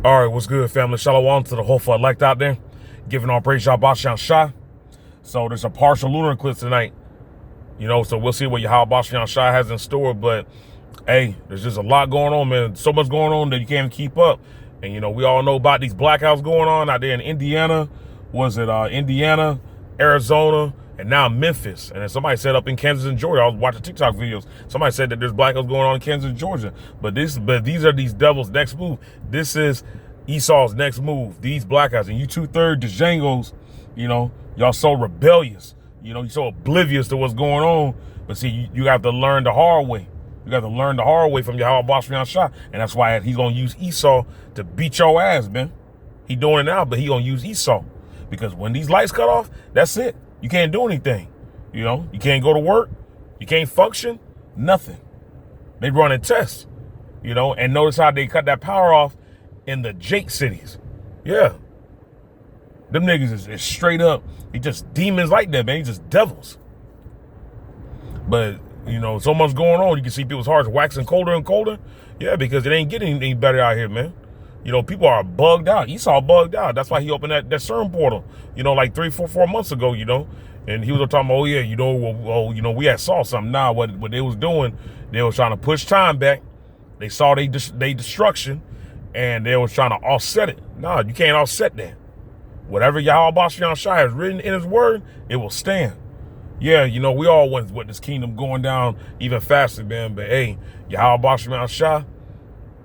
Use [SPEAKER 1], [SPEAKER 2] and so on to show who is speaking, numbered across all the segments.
[SPEAKER 1] All right, what's good, family? Shalom to the hopeful elect out there. Giving all praise Yahawah Shah. So there's a partial lunar eclipse tonight. So we'll see what Yahawah Shah has in store. But, hey, there's just a lot going on, man. So much going on that you can't keep up. And, we all know about these blackouts going on out there in Indiana. Was it Indiana, Arizona, and now Memphis? And then somebody said up in Kansas and Georgia. I was watching TikTok videos. Somebody said that there's blackouts going on in Kansas and Georgia. But these are these devils' next move. This is Esau's next move. These blackouts. And you 2/3 Django's, y'all so rebellious. You're so oblivious to what's going on. But see, you have to learn the hard way. You got to learn the hard way from Yahawah Shah. And that's why he's going to use Esau to beat your ass, man. He doing it now, but he going to use Esau. Because when these lights cut off, that's it. You can't do anything. You can't go to work. You can't function. Nothing. They running tests. And notice how they cut that power off in the Jake cities. Yeah. Them niggas is straight up. They just demons like that, man. They just devils. But, so much going on. You can see people's hearts waxing colder and colder. Yeah, because it ain't getting any better out here, man. People are bugged out. Esau bugged out. That's why he opened that CERN portal, like 4 months ago, And he was talking about, we had saw something. Nah, what they was doing, they was trying to push time back. They saw they destruction, and they was trying to offset it. Nah, you can't offset that. Whatever Yahawah Shah has written in his word, it will stand. Yeah, we all want this kingdom going down even faster, man. But hey, Yahawah Shah,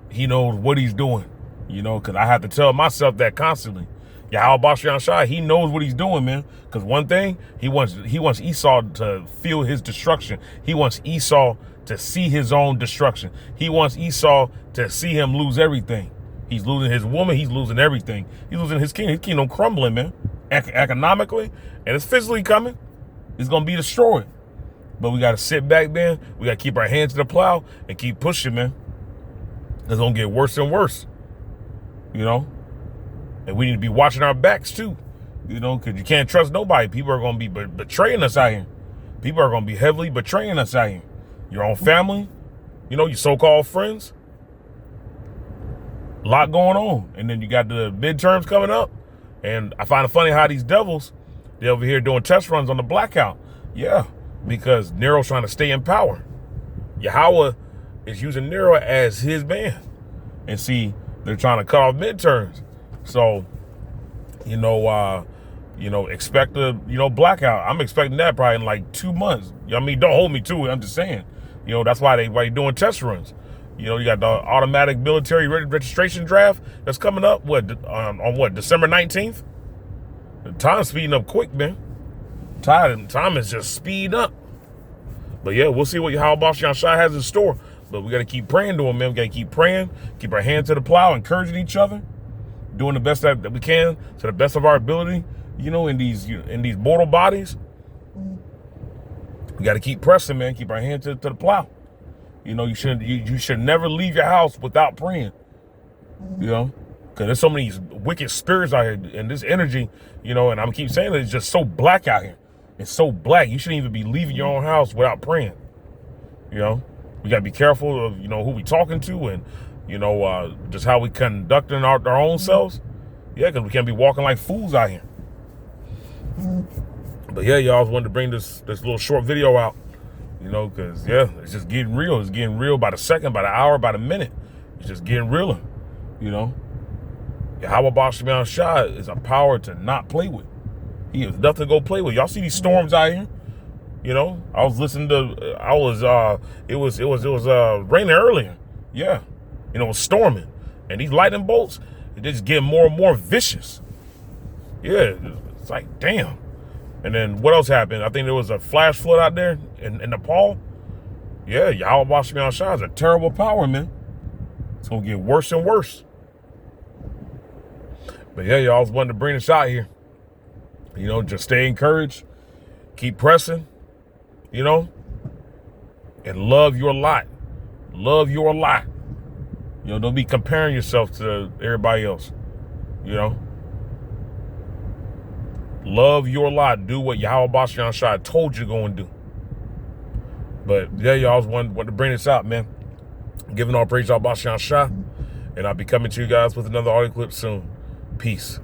[SPEAKER 1] he knows what he's doing. Because I have to tell myself that constantly. Yahawah Shah, he knows what he's doing, man. Because one thing, he wants Esau to feel his destruction. He wants Esau to see his own destruction. He wants Esau to see him lose everything. He's losing his woman. He's losing everything. He's losing his kingdom. His kingdom crumbling, man. Economically, and it's physically coming. It's going to be destroyed. But we got to sit back, man. We got to keep our hands to the plow and keep pushing, man. It's going to get worse and worse. And we need to be watching our backs too, because you can't trust nobody. People are going to be betraying us out here. People are going to be heavily betraying us out here. Your own family, your so-called friends. A lot going on. And then you got the midterms coming up. And I find it funny how these devils, they're over here doing test runs on the blackout. Yeah, because Nero's trying to stay in power. Yahawah is using Nero as his man. And see, they're trying to cut off midterms. So, expect a, blackout. I'm expecting that probably in like 2 months. Don't hold me to it. I'm just saying, that's why they doing test runs. You got the automatic military registration draft that's coming up. On December 19th? The time's speeding up quick, man. Time is just speed up. But yeah, we'll see what Yahawah Shah has in store. But we got to keep praying to him, man. We got to keep praying, keep our hands to the plow, encouraging each other, doing the best that we can to the best of our ability, in these mortal bodies. We got to keep pressing, man. Keep our hands to the plow. You should never leave your house without praying, because there's so many wicked spirits out here and this energy, and I'm keep saying it's just so black out here. It's so black. You shouldn't even be leaving your own house without praying, We got to be careful of, who we talking to and, just how we conducting our own selves. Yeah, because we can't be walking like fools out here. But yeah, y'all, I wanted to bring this little short video out, because, yeah, it's just getting real. It's getting real by the second, by the hour, by the minute. It's just getting realer, Yahawah Shah is a power to not play with. He has nothing to go play with. Y'all see these storms out here? I was listening to, it was raining earlier. Yeah. It was storming. And these lightning bolts, they're just getting more and more vicious. Yeah. It's like, damn. And then what else happened? I think there was a flash flood out there in Nepal. Yeah. Yahawah Shah is a terrible power, man. It's going to get worse and worse. But yeah, y'all, I was wanting to bring this out here. Just stay encouraged. Keep pressing. And love your lot. Love your lot. Don't be comparing yourself to everybody else. Love your lot. Do what Yahawah Shah told you to go and do. But yeah, y'all, I was wanting to bring this out, man. Giving all praise to Yahawah Shah. And I'll be coming to you guys with another audio clip soon. Peace.